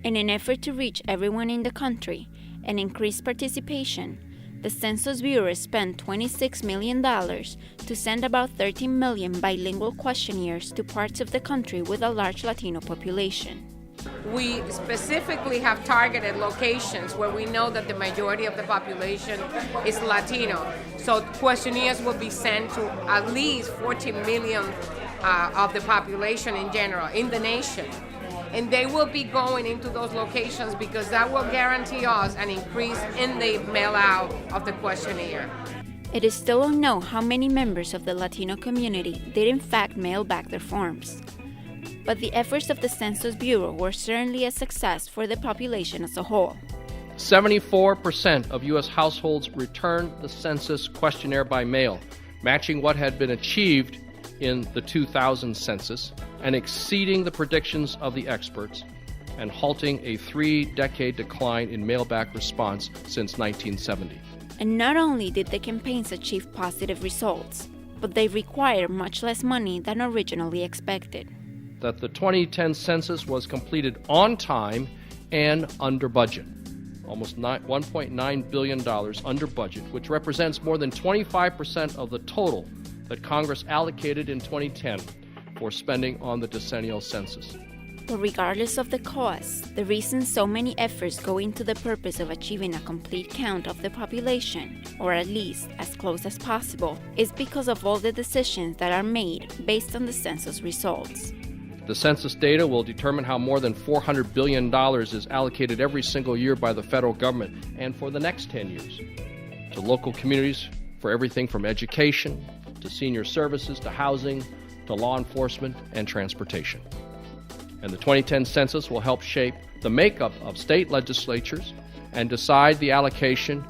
In an effort to reach everyone in the country and increase participation, the Census Bureau spent $26 million to send about 13 million bilingual questionnaires to parts of the country with a large Latino population. We specifically have targeted locations where we know that the majority of the population is Latino. So questionnaires will be sent to at least 14 million of the population in general, in the nation. And they will be going into those locations because that will guarantee us an increase in the mail-out of the questionnaire. It is still unknown how many members of the Latino community did in fact mail back their forms. But the efforts of the Census Bureau were certainly a success for the population as a whole. 74% of U.S. households returned the census questionnaire by mail, matching what had been achieved in the 2000 census and exceeding the predictions of the experts and halting a 3-decade decline in mail-back response since 1970. And not only did the campaigns achieve positive results, but they required much less money than originally expected. That the 2010 census was completed on time and under budget, almost $1.9 billion under budget, which represents more than 25% of the total that Congress allocated in 2010 for spending on the decennial census. But regardless of the cost, the reason so many efforts go into the purpose of achieving a complete count of the population, or at least as close as possible, is because of all the decisions that are made based on the census results. The census data will determine how more than $400 billion is allocated every single year by the federal government and for the next 10 years to local communities for everything from education to senior services to housing to law enforcement and transportation. And the 2010 census will help shape the makeup of state legislatures and decide the allocation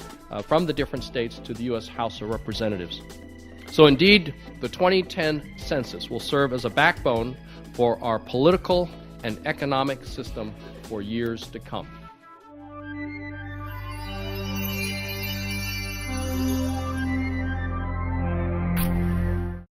from the different states to the U.S. House of Representatives. So indeed, the 2010 census will serve as a backbone for our political and economic system for years to come.